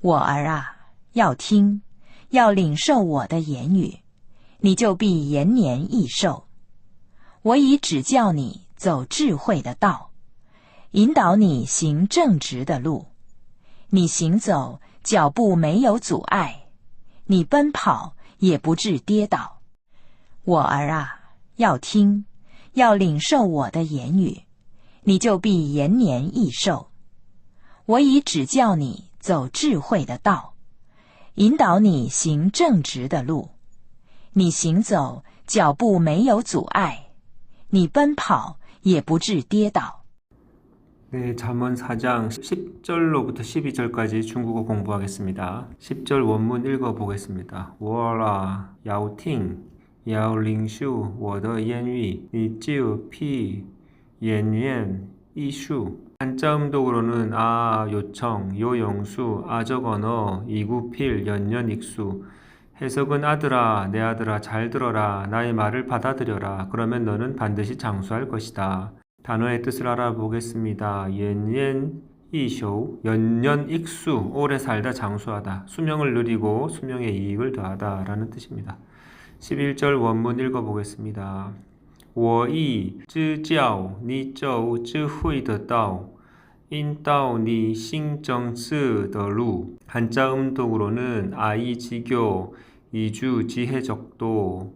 我儿啊，要听，要领受我的言语，你就必延年益寿。我已指教你走智慧的道，引导你行正直的路。你行走，脚步没有阻碍，你奔跑也不致跌倒。我儿啊，要听，要领受我的言语，你就必延年益寿。我已指教你走智慧的道，引导你行正直的路。你行走，脚步没有阻碍，你奔跑也不致跌倒。 네, 잠언 4장 10절로부터 12절까지 중국어 공부하겠습니다. 10절 원문 읽어보겠습니다. 我啊要听要领受我的言语你就必延年益寿. 한자 음독으로는 요청, 요용수, 아적언어, 이구필, 연년익수. 해석은 아들아, 내 아들아 잘 들어라. 나의 말을 받아들여라. 그러면 너는 반드시 장수할 것이다. 단어의 뜻을 알아보겠습니다. 연년이쇼, 연년익수, 오래 살다 장수하다. 수명을 누리고 수명의 이익을 더하다 라는 뜻입니다. 11절 원문 읽어보겠습니다. 我已指教你走智慧的道，引导你行正直的路. 한자 음독으로는 아이지교, 이주 지혜적도,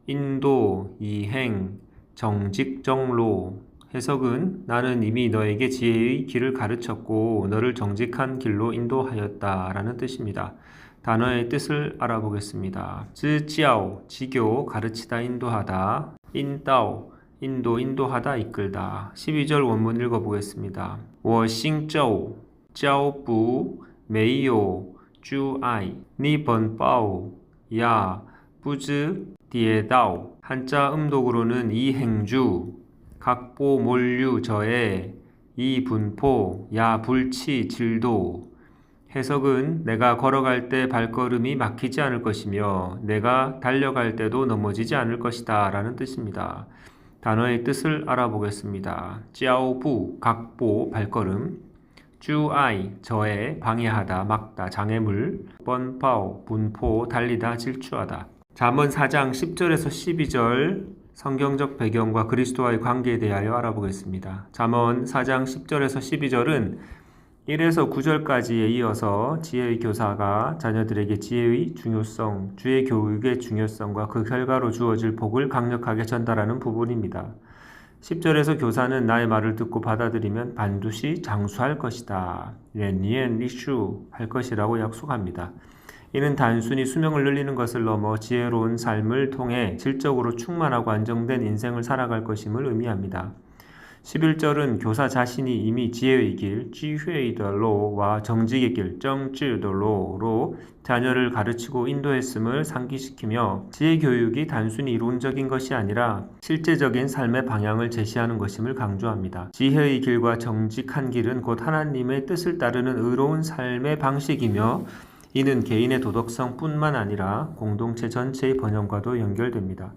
인도, 이행, 정직정로. 해석은 나는 이미 너에게 지혜의 길을 가르쳤고 너를 정직한 길로 인도하였다 라는 뜻입니다. 단어의 뜻을 알아보겠습니다. 指教, 지교, 가르치다, 인도하다. 인다오, 인도하다, 이끌다. 12절 원문 읽어보겠습니다. 我行走脚步没有阻碍你奔跑也不致跌倒. 한자 음독으로는 이 행주, 각보 몰류 저에 이 분포 야 불치 질도. 해석은 내가 걸어갈 때 발걸음이 막히지 않을 것이며 내가 달려갈 때도 넘어지지 않을 것이다 라는 뜻입니다. 단어의 뜻을 알아보겠습니다. 찌아오부, 각보, 발걸음. 쭈아이, 저해, 방해하다, 막다, 장애물. 번파오, 분포, 달리다, 질주하다. 잠언 4장 10절에서 12절 성경적 배경과 그리스도와의 관계에 대하여 알아보겠습니다. 잠언 4장 10절에서 12절은 1에서 9절까지에 이어서 지혜의 교사가 자녀들에게 지혜의 중요성, 주의 교육의 중요성과 그 결과로 주어질 복을 강력하게 전달하는 부분입니다. 10절에서 교사는 나의 말을 듣고 받아들이면 반드시 장수할 것이다. 연년 리슈 할 것이라고 약속합니다. 이는 단순히 수명을 늘리는 것을 넘어 지혜로운 삶을 통해 질적으로 충만하고 안정된 인생을 살아갈 것임을 의미합니다. 11절은 교사 자신이 이미 지혜의 길, 지혜의 도로와 정직의 길, 정지도로로 자녀를 가르치고 인도했음을 상기시키며 지혜 교육이 단순히 이론적인 것이 아니라 실제적인 삶의 방향을 제시하는 것임을 강조합니다. 지혜의 길과 정직한 길은 곧 하나님의 뜻을 따르는 의로운 삶의 방식이며 이는 개인의 도덕성뿐만 아니라 공동체 전체의 번영과도 연결됩니다.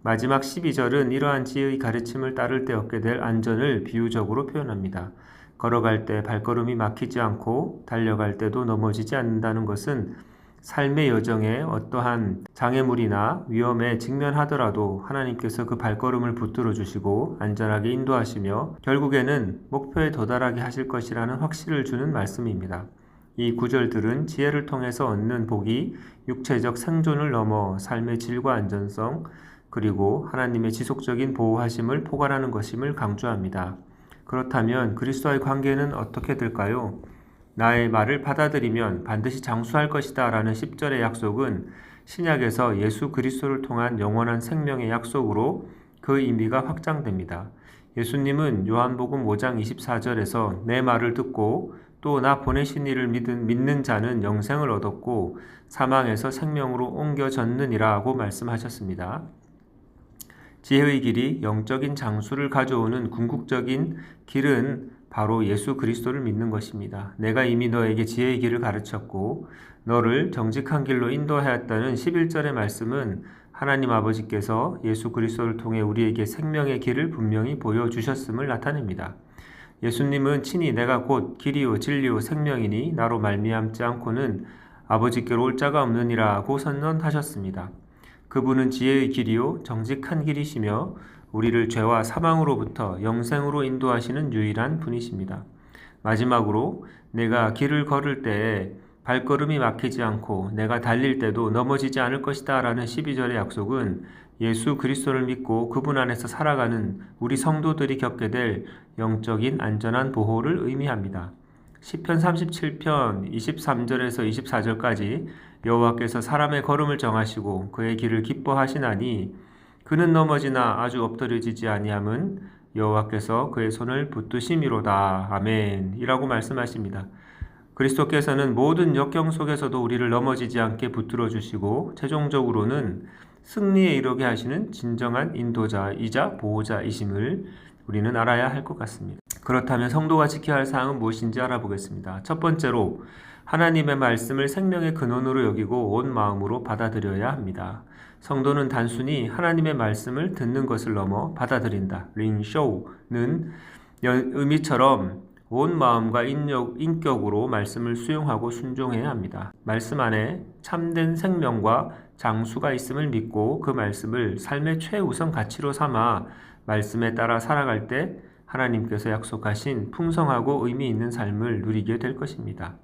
마지막 12절은 이러한 지혜의 가르침을 따를 때 얻게 될 안전을 비유적으로 표현합니다. 걸어갈 때 발걸음이 막히지 않고 달려갈 때도 넘어지지 않는다는 것은 삶의 여정에 어떠한 장애물이나 위험에 직면하더라도 하나님께서 그 발걸음을 붙들어 주시고 안전하게 인도하시며 결국에는 목표에 도달하게 하실 것이라는 확신을 주는 말씀입니다. 이 구절들은 지혜를 통해서 얻는 복이 육체적 생존을 넘어 삶의 질과 안전성, 그리고 하나님의 지속적인 보호하심을 포괄하는 것임을 강조합니다. 그렇다면 그리스도와의 관계는 어떻게 될까요? 나의 말을 받아들이면 반드시 장수할 것이다 라는 10절의 약속은 신약에서 예수 그리스도를 통한 영원한 생명의 약속으로 그 의미가 확장됩니다. 예수님은 요한복음 5장 24절에서 내 말을 듣고 또 나 보내신 이를 믿는 자는 영생을 얻었고 사망에서 생명으로 옮겨졌느니라고 말씀하셨습니다. 지혜의 길이 영적인 장수를 가져오는 궁극적인 길은 바로 예수 그리스도를 믿는 것입니다. 내가 이미 너에게 지혜의 길을 가르쳤고 너를 정직한 길로 인도하였다는 11절의 말씀은 하나님 아버지께서 예수 그리스도를 통해 우리에게 생명의 길을 분명히 보여주셨음을 나타냅니다. 예수님은 친히 내가 곧 길이요 진리요 생명이니 나로 말미암지 않고는 아버지께로 올 자가 없느니라고 선언하셨습니다. 그분은 지혜의 길이요 정직한 길이시며 우리를 죄와 사망으로부터 영생으로 인도하시는 유일한 분이십니다. 마지막으로 내가 길을 걸을 때에 발걸음이 막히지 않고 내가 달릴 때도 넘어지지 않을 것이다 라는 12절의 약속은 예수 그리스도를 믿고 그분 안에서 살아가는 우리 성도들이 겪게 될 영적인 안전한 보호를 의미합니다. 시편 37편 23절에서 24절까지 여호와께서 사람의 걸음을 정하시고 그의 길을 기뻐하시나니 그는 넘어지나 아주 엎드려지지 아니함은 여호와께서 그의 손을 붙드심이로다. 아멘 이라고 말씀하십니다. 그리스도께서는 모든 역경 속에서도 우리를 넘어지지 않게 붙들어 주시고 최종적으로는 승리에 이르게 하시는 진정한 인도자이자 보호자이심을 우리는 알아야 할 것 같습니다. 그렇다면 성도가 지켜야 할 사항은 무엇인지 알아보겠습니다. 첫 번째로 하나님의 말씀을 생명의 근원으로 여기고 온 마음으로 받아들여야 합니다. 성도는 단순히 하나님의 말씀을 듣는 것을 넘어 받아들인다. 링쇼는 의미처럼 온 마음과 인격으로 말씀을 수용하고 순종해야 합니다. 말씀 안에 참된 생명과 장수가 있음을 믿고 그 말씀을 삶의 최우선 가치로 삼아 말씀에 따라 살아갈 때 하나님께서 약속하신 풍성하고 의미 있는 삶을 누리게 될 것입니다.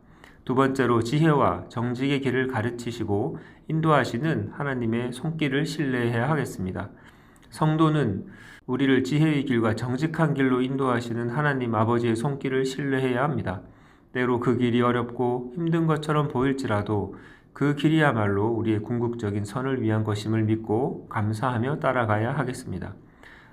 두 번째로 지혜와 정직의 길을 가르치시고 인도하시는 하나님의 손길을 신뢰해야 하겠습니다. 성도는 우리를 지혜의 길과 정직한 길로 인도하시는 하나님 아버지의 손길을 신뢰해야 합니다. 때로 그 길이 어렵고 힘든 것처럼 보일지라도 그 길이야말로 우리의 궁극적인 선을 위한 것임을 믿고 감사하며 따라가야 하겠습니다.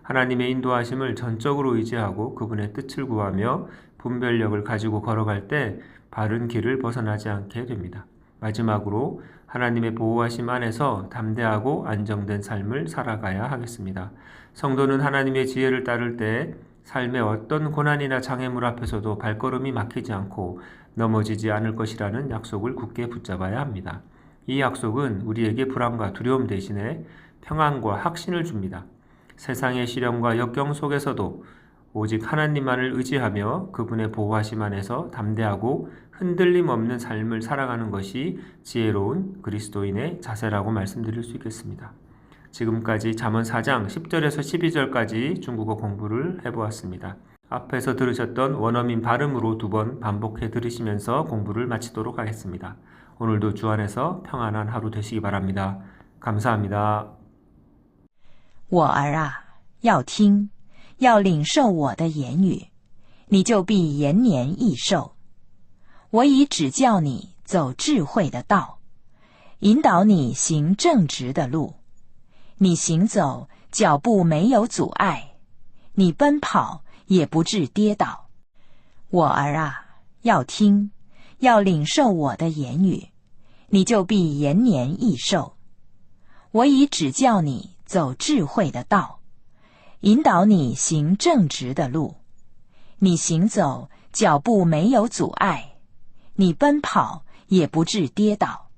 하나님의 인도하심을 전적으로 의지하고 그분의 뜻을 구하며 분별력을 가지고 걸어갈 때 바른 길을 벗어나지 않게 됩니다. 마지막으로 하나님의 보호하심 안에서 담대하고 안정된 삶을 살아가야 하겠습니다. 성도는 하나님의 지혜를 따를 때 삶의 어떤 고난이나 장애물 앞에서도 발걸음이 막히지 않고 넘어지지 않을 것이라는 약속을 굳게 붙잡아야 합니다. 이 약속은 우리에게 불안과 두려움 대신에 평안과 확신을 줍니다. 세상의 시련과 역경 속에서도 오직 하나님만을 의지하며 그분의 보호하심 안에서 담대하고 흔들림 없는 삶을 살아가는 것이 지혜로운 그리스도인의 자세라고 말씀드릴 수 있겠습니다. 지금까지 잠언 4장 10절에서 12절까지 중국어 공부를 해보았습니다. 앞에서 들으셨던 원어민 발음으로 2번 반복해 들으시면서 공부를 마치도록 하겠습니다. 오늘도 주 안에서 평안한 하루 되시기 바랍니다. 감사합니다. 我儿啊，要听，要领受我的言语，你就必延年益寿。我已指教你走智慧的道，引导你行正直的路。你行走，脚步没有阻碍，你奔跑也不致跌倒。我儿啊，要听，要领受我的言语，你就必延年益寿。我已指教你走智慧的道，引导你行正直的路。你行走，脚步没有阻碍，你奔跑也不致跌倒。